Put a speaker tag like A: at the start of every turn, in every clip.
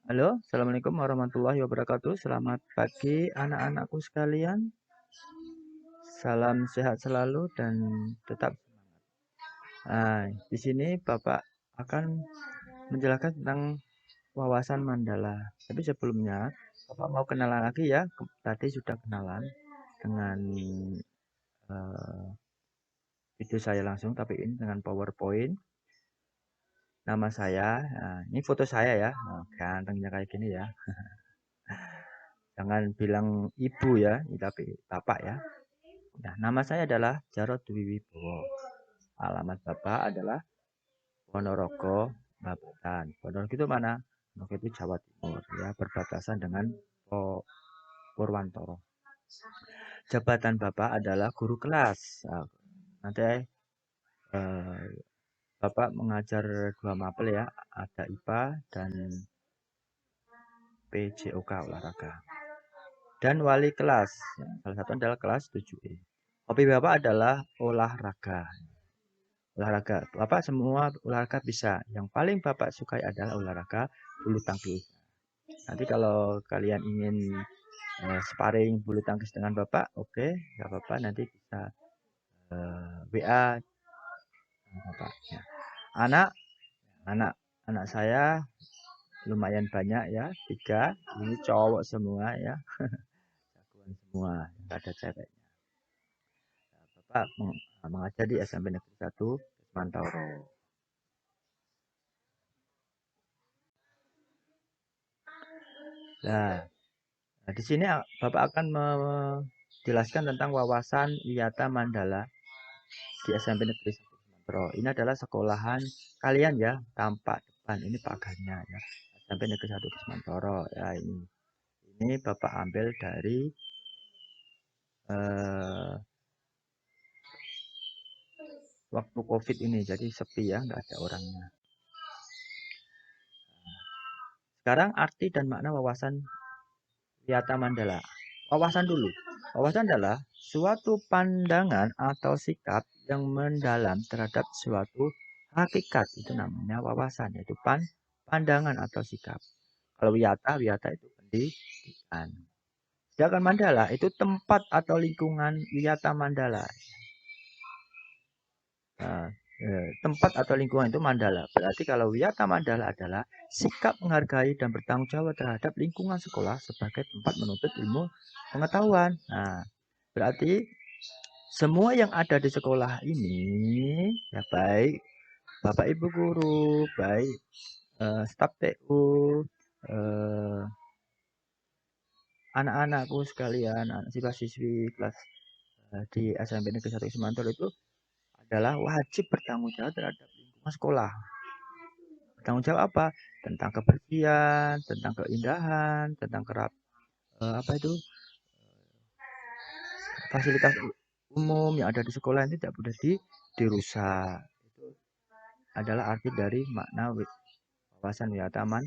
A: Halo, assalamualaikum warahmatullahi wabarakatuh. Selamat pagi, anak-anakku sekalian. Salam sehat selalu dan tetap. Nah, di sini Bapak akan menjelaskan tentang wawasan Mandala. Tapi sebelumnya, Bapak mau kenalan lagi ya. Tadi sudah kenalan dengan eh, video saya langsung, tapi ini dengan PowerPoint. Nama saya, nah, ini foto saya ya. Nah, gantengnya kayak gini ya. Jangan bilang ibu ya, tapi bapak ya. Nah, nama saya adalah Jarod Dwi Wibowo. Alamat bapak adalah Ponorogo, Babakan. Ponorogo itu mana? Ponorogo itu Jawa Timur, ya, berbatasan dengan Purwantoro. Jabatan bapak adalah guru kelas. Nah, nanti eh, bapak mengajar dua mapel ya, ada IPA dan PJOK olahraga. Dan wali kelas, ya, salah satu adalah kelas 7E. Hobi bapak adalah olahraga. Olahraga, bapak semua olahraga bisa. Yang paling bapak sukai adalah olahraga bulu tangkis. Nanti kalau kalian ingin sparring bulu tangkis dengan bapak, oke, nggak apa-apa. Nanti bisa WA bapak. Ya. Anak, anak, anak saya lumayan banyak ya, 3. Ini cowok semua ya, jagoan semua, nggak ada ceweknya. Bapak mengajar di SMP Negeri 1 Mantoro. Nah, di sini Bapak akan menjelaskan tentang wawasan Wiyata Mandala di SMP Negeri 1 Mantoro. Ini adalah sekolahan kalian ya, tampak depan ini pagarnya ya. SMP Negeri 1 Mantoro ya ini. Ini Bapak ambil dari waktu COVID ini, jadi sepi ya, nggak ada orangnya. Sekarang arti dan makna wawasan Wiyata Mandala. Wawasan dulu. Wawasan adalah suatu pandangan atau sikap yang mendalam terhadap suatu hakikat. Itu namanya wawasan, yaitu pandangan atau sikap. Kalau wiyata, wiyata itu pendidikan. Sedangkan mandala itu tempat atau lingkungan wiyata mandala. Nah, tempat atau lingkungan itu mandala. Berarti kalau wiyata mandala adalah sikap menghargai dan bertanggung jawab terhadap lingkungan sekolah sebagai tempat menuntut ilmu pengetahuan. Nah, berarti semua yang ada di sekolah ini ya baik Bapak Ibu guru, baik staf TU, eh, anak-anakku sekalian, anak siswa-siswi kelas di SMP Negeri 1 Semantor itu adalah wajib bertanggung jawab terhadap lingkungan sekolah. Bertanggung jawab apa? Tentang kebersihan, tentang keindahan, tentang apa itu fasilitas umum yang ada di sekolah itu tidak boleh dirusak. Itu adalah arti dari makna wawasan wiyataman.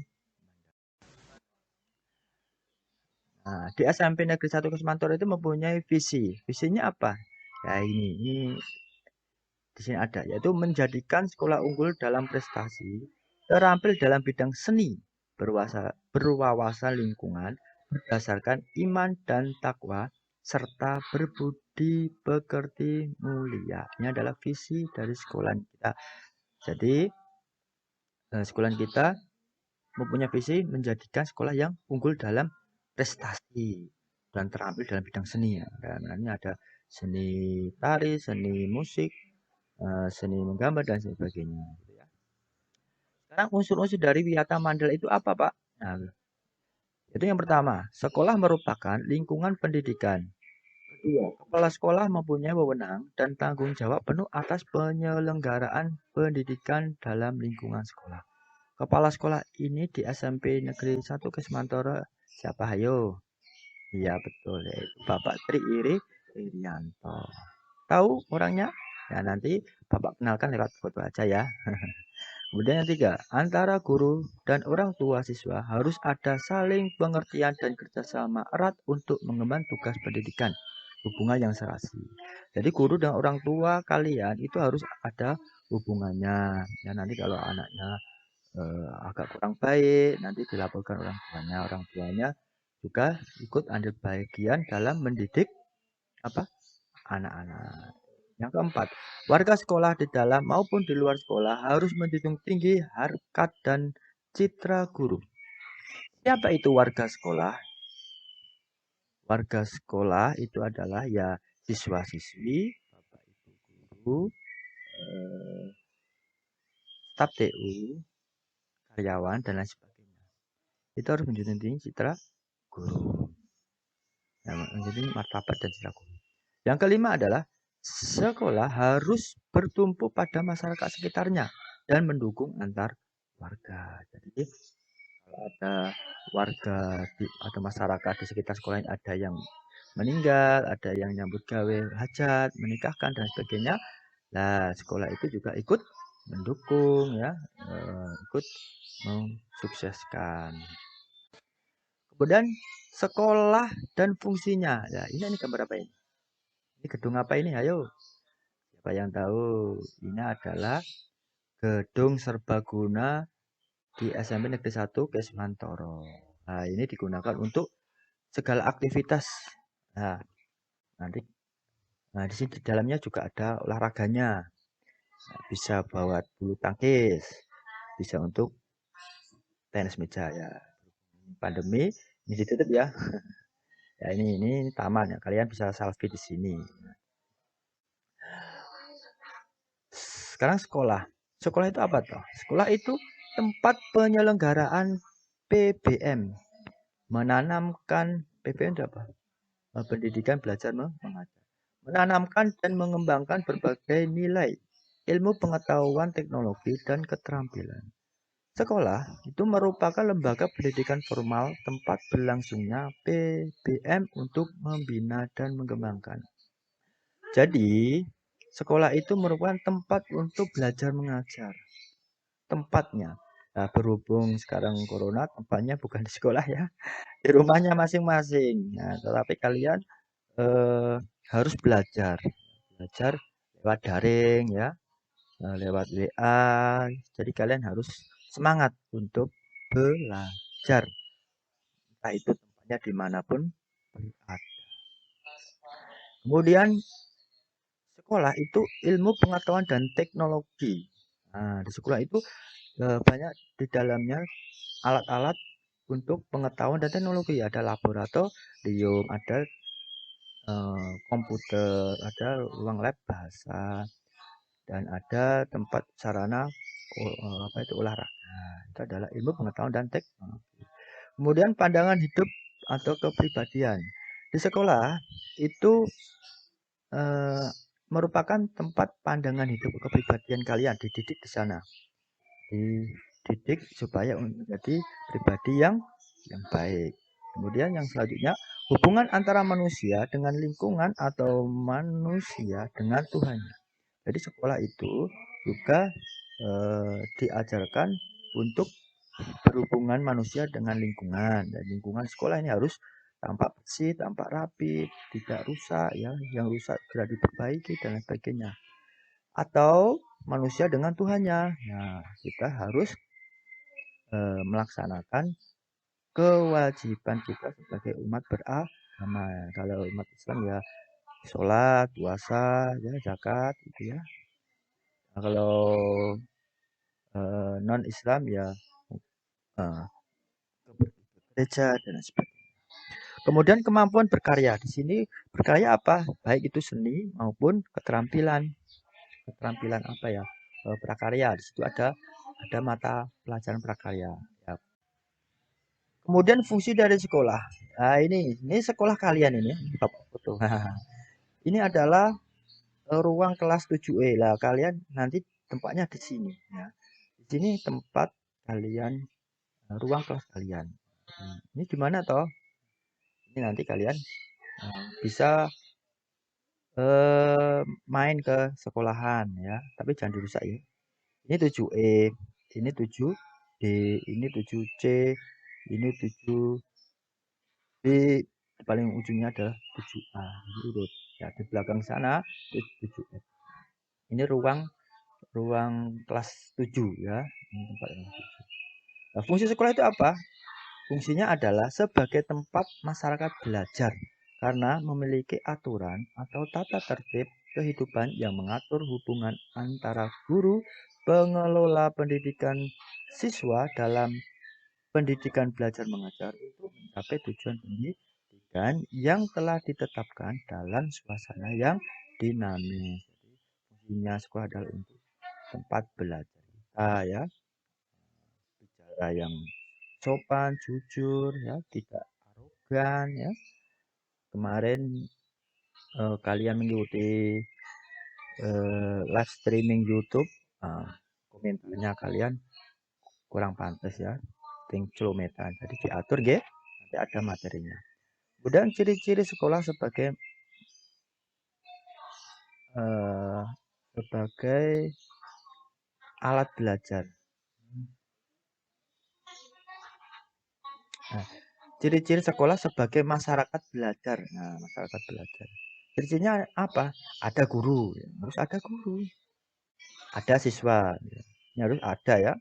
A: Nah, di SMP Negeri 1 Kesmantoro itu mempunyai visi. Visinya apa? Ya ini di sini ada, yaitu menjadikan sekolah unggul dalam prestasi, terampil dalam bidang seni, berwawasan lingkungan, berdasarkan iman dan takwa, serta berbudi pekerti mulia. Ini adalah visi dari sekolah kita. Jadi, sekolah kita mempunyai visi menjadikan sekolah yang unggul dalam prestasi dan terampil dalam bidang seni ya. Dan ini ada seni tari, seni musik, seni menggambar dan sebagainya. Gitu ya. Sekarang unsur-unsur dari Wiyata Mandala itu apa, Pak? Nah, itu yang pertama, sekolah merupakan lingkungan pendidikan. Kedua, kepala sekolah mempunyai wewenang dan tanggung jawab penuh atas penyelenggaraan pendidikan dalam lingkungan sekolah. Kepala sekolah ini di SMP Negeri 1 Kesmantoro siapa hayo? Iya betul, yaitu Bapak Tri Irianto. Tahu orangnya? Ya nanti Bapak kenalkan lewat foto aja ya. Kemudian yang tiga, antara guru dan orang tua siswa harus ada saling pengertian dan kerjasama erat untuk mengemban tugas pendidikan. Hubungan yang serasi. Jadi guru dan orang tua kalian itu harus ada hubungannya. Ya nanti kalau anaknya agak kurang baik, nanti dilaporkan orang tuanya juga ikut ambil bagian dalam mendidik apa anak-anak. Yang keempat, warga sekolah di dalam maupun di luar sekolah harus menjunjung tinggi harkat dan citra guru. Siapa itu warga sekolah? Warga sekolah itu adalah ya siswa-siswi, bapak ibu guru, eh, staf TU, karyawan dan lain sebagainya. Itu harus menjunjung tinggi citra guru. Nah, menjunjung martabat dan citra guru. Yang kelima adalah sekolah harus bertumpu pada masyarakat sekitarnya dan mendukung antar warga. Jadi kalau ada warga atau masyarakat di sekitar sekolah ini ada yang meninggal, ada yang nyambut gawe hajat, menikahkan dan sebagainya. Nah, sekolah itu juga ikut mendukung ya, ikut mensukseskan. Kemudian sekolah dan fungsinya. Ya, ini gambar apa ini? Ini gedung apa ini? Ayo. Siapa yang tahu? Ini adalah gedung serbaguna di SMP Negeri 1 Kesmantoro. Nah, ini digunakan untuk segala aktivitas. Nah, nanti di sini di dalamnya juga ada olahraganya. Nah, bisa buat bulu tangkis, bisa untuk tenis meja ya. Pandemi ini ditutup ya. Ya ini taman ya. Kalian bisa selfie di sini. Sekarang sekolah. Sekolah itu apa toh? Sekolah itu tempat penyelenggaraan PBM. Menanamkan PBM itu apa? Pendidikan belajar mengajar. Menanamkan dan mengembangkan berbagai nilai, ilmu pengetahuan, teknologi, dan keterampilan. Sekolah itu merupakan lembaga pendidikan formal tempat berlangsungnya PBM untuk membina dan mengembangkan. Jadi, sekolah itu merupakan tempat untuk belajar mengajar. Tempatnya. Nah, berhubung sekarang corona, tempatnya bukan di sekolah ya, di rumahnya masing-masing. Nah, tetapi kalian harus belajar. Belajar lewat daring ya, lewat WA. Jadi kalian harus semangat untuk belajar. Entah itu tempatnya dimanapun berada. Kemudian sekolah itu ilmu pengetahuan dan teknologi. Nah, di sekolah itu banyak di dalamnya alat-alat untuk pengetahuan dan teknologi. Ada laboratorium, ada komputer, ada ruang lab bahasa, dan ada tempat sarana apa itu olahraga. Itu adalah ilmu pengetahuan dan teknologi. Kemudian pandangan hidup atau kepribadian. Di sekolah itu eh, merupakan tempat pandangan hidup kepribadian kalian dididik di sana. Dididik supaya menjadi pribadi yang baik. Kemudian yang selanjutnya, hubungan antara manusia dengan lingkungan atau manusia dengan Tuhan. Jadi sekolah itu juga diajarkan untuk berhubungan manusia dengan lingkungan, dan lingkungan sekolah ini harus tampak bersih, tampak rapi, tidak rusak ya, yang rusak segera diperbaiki dan lain sebagainya. Atau manusia dengan Tuhannya. Nah, kita harus melaksanakan kewajiban kita sebagai umat beragama. Kalau umat Islam ya sholat, puasa, ya zakat gitu ya. Nah, kalau non Islam ya uh, gereja dan sebagainya. Kemudian kemampuan berkarya. Di sini berkarya apa? Baik itu seni maupun keterampilan. Keterampilan apa ya? Prakarya. Di situ ada mata pelajaran prakarya. Ya. Kemudian fungsi dari sekolah. Nah, ini sekolah kalian ini, Bapak foto. Ini adalah ruang kelas 7E. Lah, kalian nanti tempatnya di sini ya. Di sini tempat kalian ruang kelas kalian. Ini gimana toh? Ini nanti kalian bisa main ke sekolahan ya, tapi jangan dirusak ya. Ini 7E, ini 7D, ini 7C, ini 7B, paling ujungnya adalah 7A. Ini urut. Ya, di belakang sana 7F. Ini ruang ruang kelas 7 ya. Ini tempat kelas 7. Nah, fungsi sekolah itu apa? Fungsinya adalah sebagai tempat masyarakat belajar karena memiliki aturan atau tata tertib kehidupan yang mengatur hubungan antara guru, pengelola pendidikan, siswa dalam pendidikan belajar mengajar untuk mencapai tujuan pendidikan yang telah ditetapkan dalam suasana yang dinamis. Jadi, fungsinya sekolah adalah untuk tempat belajar kita ya, bicara yang sopan, jujur ya, tidak arogan ya. Kemarin kalian mengikuti live streaming YouTube, komentarnya kalian kurang pantas ya, ting celometan. Jadi diatur ya, nanti ada materinya. Kemudian ciri-ciri sekolah eh, sebagai alat belajar. Nah, ciri-ciri sekolah sebagai masyarakat belajar. Nah, masyarakat belajar. Ciri-cirinya apa? Ada guru, harus ada guru. Ada siswa, ini harus ada ya.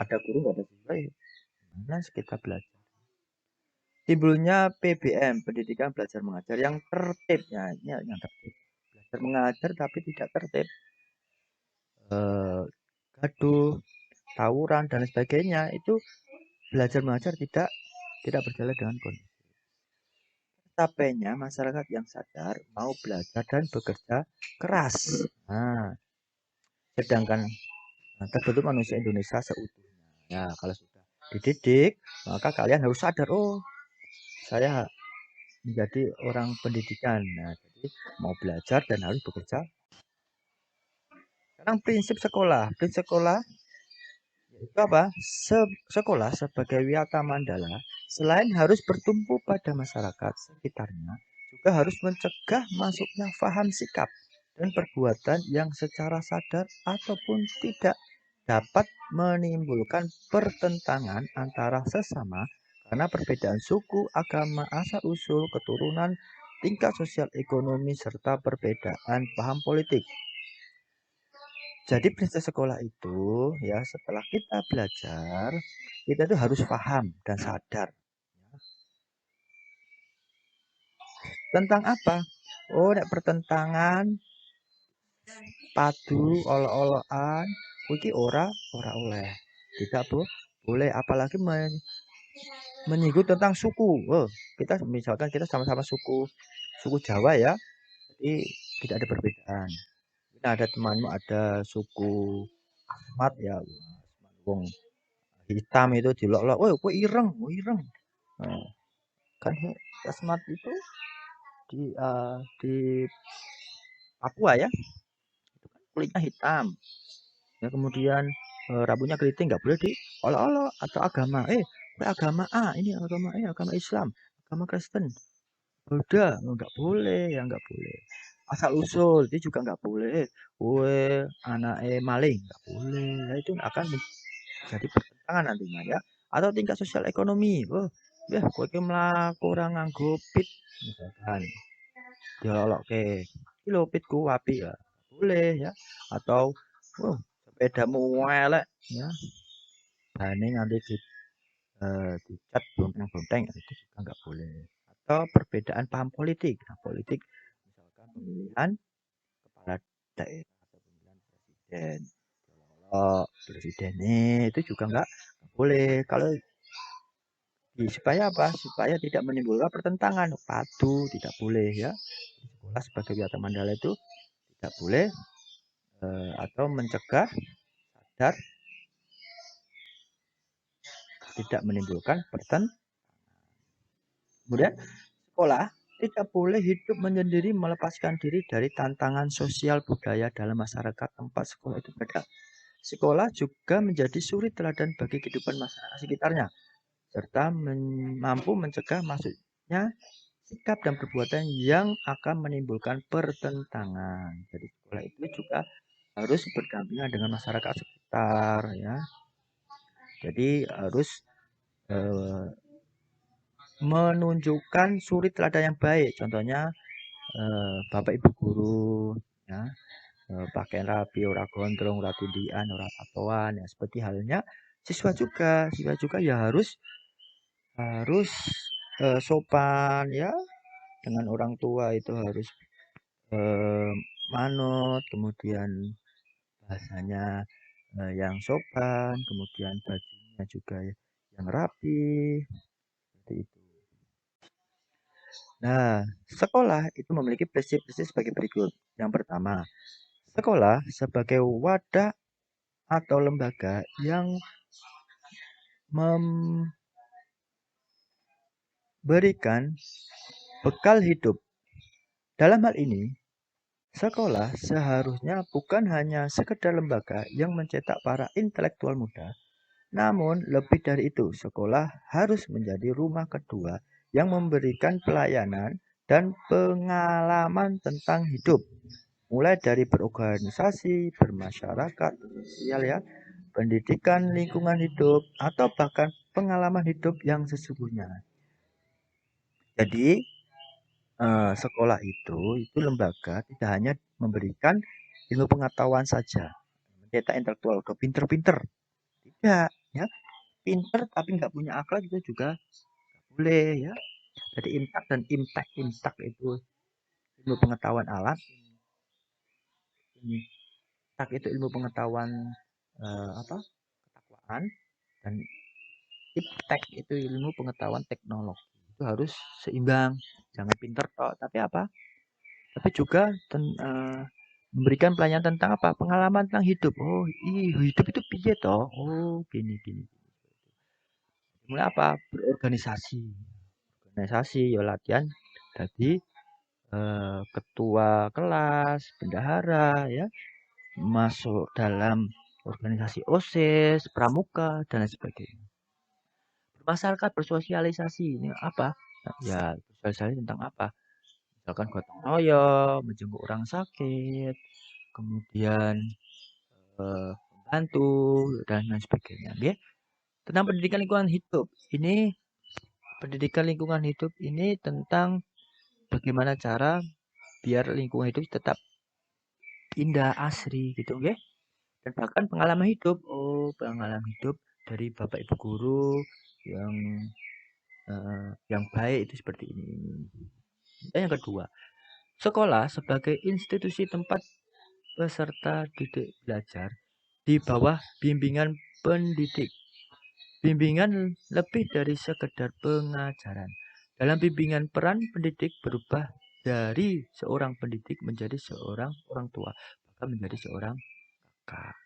A: Ada guru, nggak ada siswa, ya mana kita belajar. Timbulnya PBM, pendidikan belajar mengajar yang tertib, ya, ini yang tertib. Belajar mengajar tapi tidak tertib. Gaduh, tawuran dan sebagainya itu belajar mengajar tidak berjalan dengan kondisi. Tercapainya masyarakat yang sadar mau belajar dan bekerja keras. Nah, sedangkan terbentuk manusia Indonesia seutuhnya. Ya, kalau sudah dididik, maka kalian harus sadar, oh, saya menjadi orang pendidikan. Nah, jadi mau belajar dan harus bekerja. Sekarang prinsip sekolah. Prinsip sekolah itu apa? Sekolah sebagai wiyata mandala selain harus bertumpu pada masyarakat sekitarnya, juga harus mencegah masuknya faham sikap dan perbuatan yang secara sadar ataupun tidak dapat menimbulkan pertentangan antara sesama karena perbedaan suku, agama, asal-usul, keturunan, tingkat sosial ekonomi, serta perbedaan paham politik. Jadi prinsip sekolah itu ya setelah kita belajar, kita tuh harus paham dan sadar tentang apa? Oh, nek pertentangan padu olo-oloan iki ora oleh. Tidak boleh apalagi menyinggung tentang suku. Oh, kita misalkan kita sama-sama suku Jawa ya. Jadi tidak ada perbedaan. Kita ada temanmu ada suku Ahmad ya, wong hitam itu dilok-lok, woi kok ireng, oh, ireng. Nah, kan Ahmad itu di Papua ya, itu kan kulitnya hitam. Ya kemudian rambutnya keriting nggak boleh diolok-olok atau agama. Agama A, ini agama Islam, agama Kristen. Udah, nggak boleh, ya nggak boleh. Asal usul itu juga nggak boleh. Kue anak maling nggak boleh. Nah, itu akan menjadi pertentangan nantinya ya. Atau tingkat sosial ekonomi. Oh, ya kue ke melaku orang nganggo pit misalkan. Diolok ke kilo pitku api ya. Boleh ya. Atau sepedamu welek ya. Nah, ini nanti dicat bonteng-bonteng itu juga nggak boleh. Atau perbedaan paham politik. Nah, politik misalkan pemilihan kepala daerah atau pemilihan presiden. Kalau presidennya itu juga nggak boleh. Kalau supaya apa? Supaya tidak menimbulkan pertentangan. Padu tidak boleh ya. Sekolah sebagai wiyata mandala itu tidak boleh atau mencegah sadar tidak menimbulkan pertentangan. Kemudian sekolah tidak boleh hidup menyendiri melepaskan diri dari tantangan sosial budaya dalam masyarakat tempat sekolah itu berada. Sekolah juga menjadi suri teladan bagi kehidupan masyarakat sekitarnya, serta mampu mencegah masuknya sikap dan perbuatan yang akan menimbulkan pertentangan. Jadi sekolah itu juga harus berdampingan dengan masyarakat sekitar ya. Jadi harus eh, menunjukkan suri teladan yang baik. Contohnya bapak ibu guru ya, pakaian rapi, ora gondrong, ora tindian, ora tatoan ya seperti halnya siswa juga ya harus sopan ya dengan orang tua itu harus eh, manut, kemudian bahasanya yang sopan, kemudian bajunya juga yang rapi, seperti itu. Nah, sekolah itu memiliki prinsip-prinsip sebagai berikut. Yang pertama, sekolah sebagai wadah atau lembaga yang memberikan bekal hidup. Dalam hal ini, sekolah seharusnya bukan hanya sekedar lembaga yang mencetak para intelektual muda, namun lebih dari itu, sekolah harus menjadi rumah kedua yang memberikan pelayanan dan pengalaman tentang hidup, mulai dari berorganisasi, bermasyarakat, sosial ya, pendidikan lingkungan hidup, atau bahkan pengalaman hidup yang sesungguhnya. Jadi, sekolah itu lembaga tidak hanya memberikan ilmu pengetahuan saja, mencetak intelektual udah pinter-pinter, tidak ya, pinter tapi nggak punya akal itu juga boleh ya. Jadi intak dan impact, impact itu ilmu pengetahuan alat, impact itu ilmu pengetahuan apa ketakwaan, dan impact itu ilmu pengetahuan teknologi. Itu harus seimbang, jangan pinter toh, tapi apa, tapi juga memberikan pelajaran tentang apa? Pengalaman tentang hidup. Oh, hidup itu piye toh? Oh, gini gini. Mulai apa? Berorganisasi. Organisasi ya latihan jadi ketua kelas, bendahara ya, masuk dalam organisasi OSIS, pramuka dan lain sebagainya. Masyarakat bersosialisasi ini apa? Ya, bersosialisasi tentang apa? Misalkan gotong royong, menjenguk orang sakit, kemudian membantu dan lain sebagainya. Ya. Tentang pendidikan lingkungan hidup. Ini pendidikan lingkungan hidup ini tentang bagaimana cara biar lingkungan hidup tetap indah, asri gitu, oke? Dan bahkan pengalaman hidup. Oh, pengalaman hidup dari Bapak Ibu guru yang yang baik itu seperti ini. Dan yang kedua, sekolah sebagai institusi tempat peserta didik belajar di bawah bimbingan pendidik. Bimbingan lebih dari sekedar pengajaran. Dalam bimbingan, peran pendidik berubah dari seorang pendidik menjadi seorang orang tua, bahkan menjadi seorang kakak.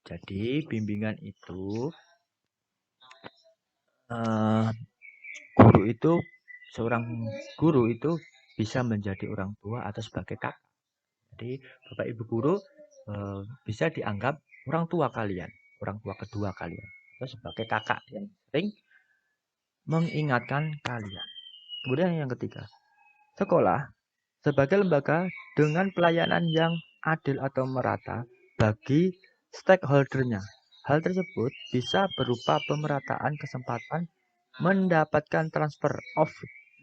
A: Jadi bimbingan itu eh, guru itu seorang guru itu bisa menjadi orang tua atau sebagai kakak. Jadi Bapak Ibu guru bisa dianggap orang tua kalian, orang tua kedua kalian, atau sebagai kakak yang sering mengingatkan kalian. Kemudian yang ketiga, sekolah sebagai lembaga dengan pelayanan yang adil atau merata bagi stakeholdernya. Hal tersebut bisa berupa pemerataan kesempatan mendapatkan transfer of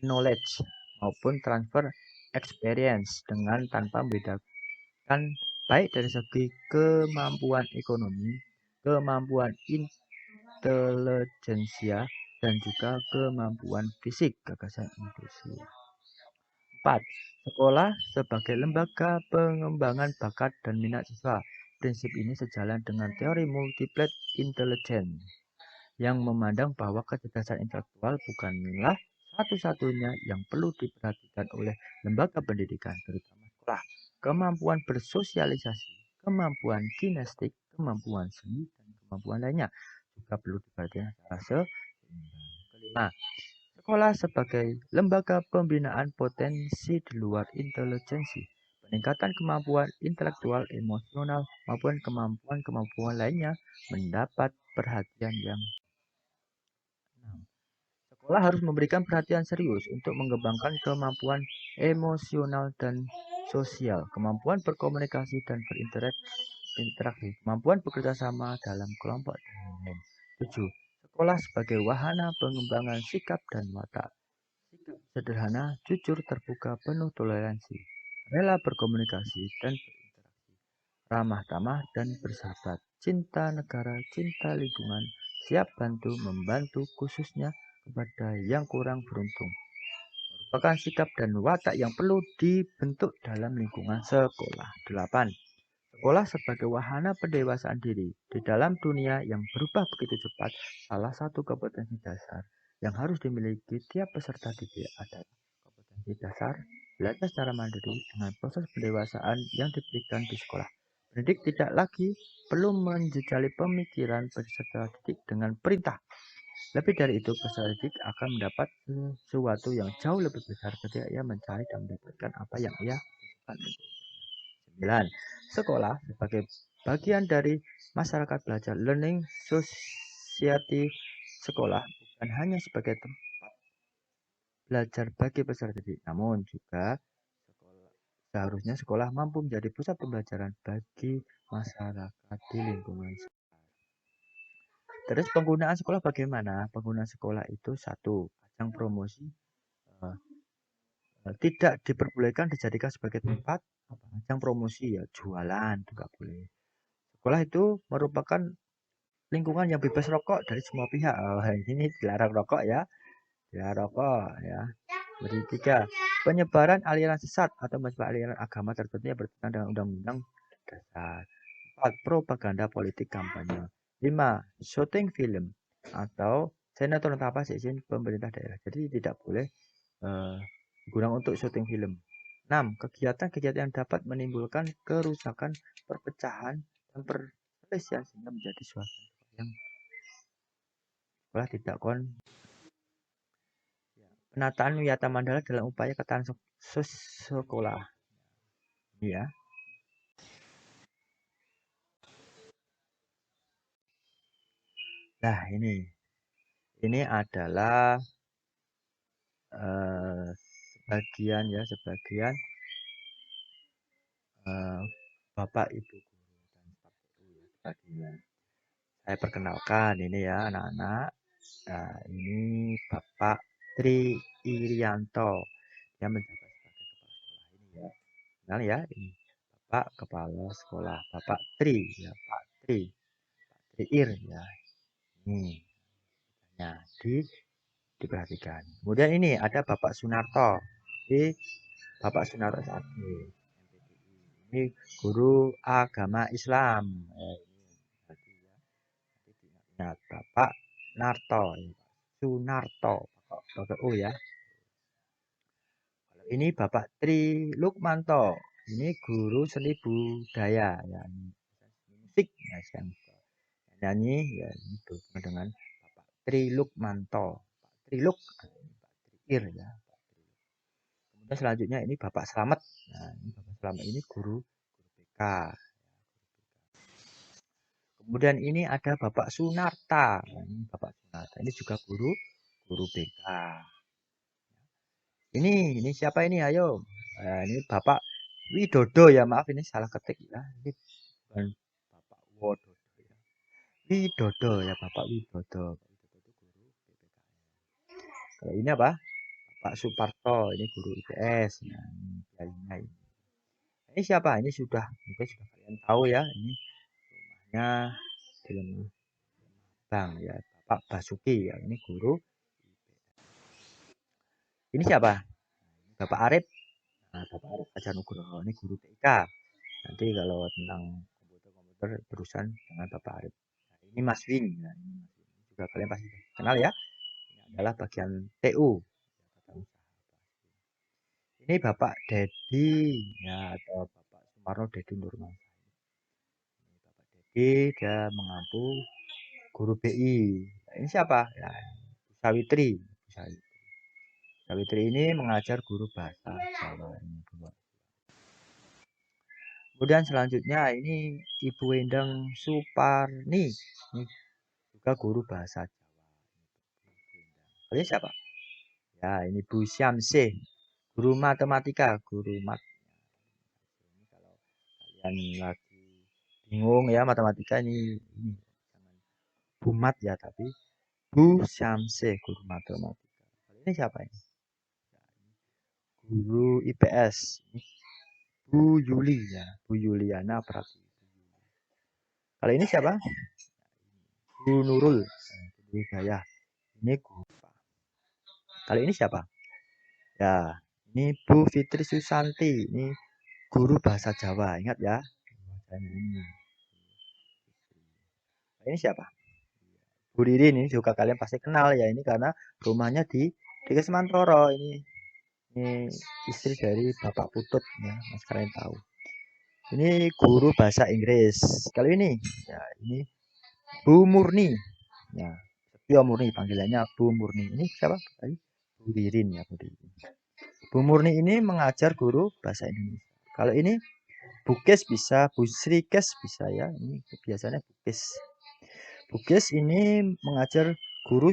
A: knowledge maupun transfer experience dengan tanpa membedakan baik dari segi kemampuan ekonomi, kemampuan intelijensia, dan juga kemampuan fisik gagasan industri. 4. Sekolah sebagai lembaga pengembangan bakat dan minat siswa. Prinsip ini sejalan dengan teori multiple intelligence yang memandang bahwa kecerdasan intelektual bukanlah satu-satunya yang perlu diperhatikan oleh lembaga pendidikan, terutama sekolah. Kemampuan bersosialisasi, kemampuan kinestik, kemampuan seni, dan kemampuan lainnya juga perlu diperhatikan secara seimbang. Kelima, sekolah sebagai lembaga pembinaan potensi di luar intelijensi, peningkatan kemampuan intelektual, emosional, maupun kemampuan-kemampuan lainnya mendapat perhatian yang sekolah harus memberikan perhatian serius untuk mengembangkan kemampuan emosional dan sosial, kemampuan berkomunikasi dan berinteraksi, kemampuan bekerja sama dalam kelompok, dan lain-lain. 7. Sekolah sebagai wahana pengembangan sikap dan watak. Sikap sederhana, jujur, terbuka, penuh toleransi, rela berkomunikasi dan berinteraksi, ramah tamah dan bersahabat. cinta negara, cinta lingkungan, siap bantu membantu khususnya kepada yang kurang beruntung. Merupakan sikap dan watak yang perlu dibentuk dalam lingkungan sekolah. 8. Sekolah sebagai wahana pendewasaan diri. Di dalam dunia yang berubah begitu cepat, salah satu kompetensi dasar yang harus dimiliki tiap peserta didik adalah kompetensi dasar belajar secara mandiri dengan proses pendewasaan yang diberikan di sekolah. Pendidik tidak lagi perlu menjejali pemikiran peserta didik dengan perintah. Lebih dari itu, peserta didik akan mendapat sesuatu yang jauh lebih besar ketika ia mencari dan mendapatkan apa yang ia butuhkan. 9. Sekolah sebagai bagian dari masyarakat belajar. Learning society sekolah bukan hanya sebagai tempat belajar bagi peserta didik, namun juga seharusnya sekolah mampu menjadi pusat pembelajaran bagi masyarakat di lingkungan. Terus penggunaan sekolah bagaimana? Penggunaan sekolah itu satu, ajang promosi, eh, tidak diperbolehkan dijadikan sebagai tempat ajang promosi ya, jualan juga boleh. Sekolah itu merupakan lingkungan yang bebas rokok dari semua pihak. Oh, ini dilarang rokok ya, dilarang rokok ya. Berikutnya, penyebaran aliran sesat atau menyebar aliran agama tertentu yang bertentangan dengan undang-undang dasar. 4. Propaganda politik kampanye. 5. Syuting film atau sinetron tanpa izin pemerintah daerah. Jadi tidak boleh digunakan untuk syuting film. 6. Kegiatan-kegiatan yang dapat menimbulkan kerusakan, perpecahan, dan perselisihan sehingga menjadi suasana yang sekolah tidak penataan Wiyata Mandala dalam upaya ketahanan sekolah. Ya. Nah, ini adalah sebagian Bapak Ibu guru dan staf sebagian. Saya perkenalkan ini ya anak-anak. Nah, ini Bapak Tri Irianto. Dia menjabat sebagai kepala sekolah ini ya. Kenal ya, ini Bapak Kepala Sekolah, Bapak Tri ya, Pak Tri, Pak Tri Ir ya. Ini. Nah, diperhatikan. Kemudian ini ada Bapak Sunarto. Ini Bapak Sunarto Sadi. Ini guru agama Islam. Nah, Bapak Narto, Sunarto, pakai U ya. Ini Bapak Tri Lukmanto. Ini guru seni budaya ya. Musik ya, yang nyanyi ya itu dengan Bapak Tri Lukmanto. Pak Triluk, Pak Triir ya. Kemudian selanjutnya ini Bapak Slamet. Nah, ini Bapak Slamet ini guru BK. Kemudian ini ada Bapak Sunarta. Nah, ini Bapak Sunarta. Ini juga guru BK. Ini siapa ini? Ayo. Nah, ini Bapak Widodo ya, maaf ini salah ketik ya. Ini bukan Bapak Wododo ya. Widodo ya, Bapak Widodo. Kalau ini apa? Pak Suparto, ini guru IPS. Nah, ini. Ini siapa? Ini mungkin sudah kalian tahu ya. Ini rumahnya di Bang ya, Bapak Basuki ya. Ini guru. Ini siapa? Bapak Arif. Nah, Bapak Arif Ajar Nugroho. Ini guru TK. Nanti kalau tentang komputer berurusan dengan Bapak Arif. Nah, ini Mas Wing. Nah, ini juga kalian pasti kenal ya. Ini adalah bagian TU. Ini Bapak Dedi ya atau Bapak Sumarno Dedi Nurman. Bapak Dedi dia mengampu guru BI. Nah, ini siapa? Ya, Sawitri. Sawitri ini mengajar guru bahasa Jawa. Kemudian selanjutnya ini Ibu Endang Suparni. Ini juga guru bahasa Jawa. Ini siapa? Ya, ini Bu Syamsih, guru matematika, guru mat. Ini kalau kalian lagi bingung ya matematika ini Bu Mat ya, tapi Bu Syamsih, guru matematika. Ini siapa ini? Guru IPS. Bu Yuli ya, Bu Yuliana Pratiwi. Kalau ini siapa? Bu Nurul Hidayah. Ini guru. Kalau ini siapa? Ya, ini Bu Fitri Susanti. Ini guru bahasa Jawa. Ingat ya. Dan ini siapa? Bu Ririn ini juga kalian pasti kenal ya. Ini karena rumahnya di Kesmantoro. Ini istri dari Bapak Putut ya. Mas kalian tahu. Ini guru bahasa Inggris. Kalau ini, ya ini Bu Murni. Ya, Setio Murni panggilannya Bu Murni. Ini siapa? Bu Ririn ya, Bu Ririn. Bu Murni ini mengajar guru bahasa Indonesia. Kalau ini Bukes bisa, Bu Srikes bisa ya. Ini biasanya Bukes. Bukes ini mengajar guru.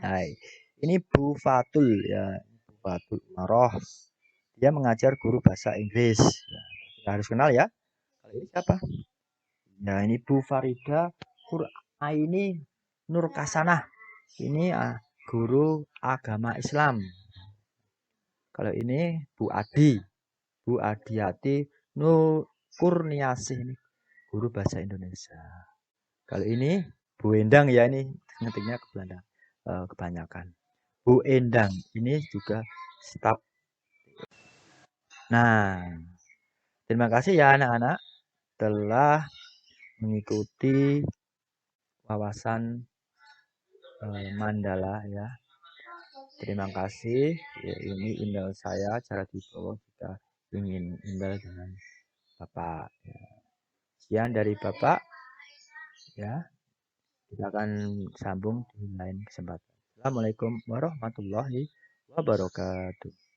A: Hai, ini Bu Fatul ya. Bu Fatul Maroh. Dia mengajar guru bahasa Inggris. Ya, kita harus kenal ya. Kalau ini siapa? Ya, ini Bu Farida Quraini Nur Kasanah. Ini guru agama Islam. Kalau ini Bu Adi, Bu Adiati Nur Kurniasih ini guru bahasa Indonesia. Kalau ini Bu Endang ya, ini ngetiknya ke Belanda kebanyakan. Bu Endang ini juga staf. Nah, terima kasih ya anak-anak telah mengikuti wawasan Mandala ya. Terima kasih. Ya, ini email saya cara dibawa jika ingin email dengan Bapak. Ya. Sekian dari Bapak ya. Kita akan sambung di lain kesempatan. Assalamualaikum warahmatullahi wabarakatuh.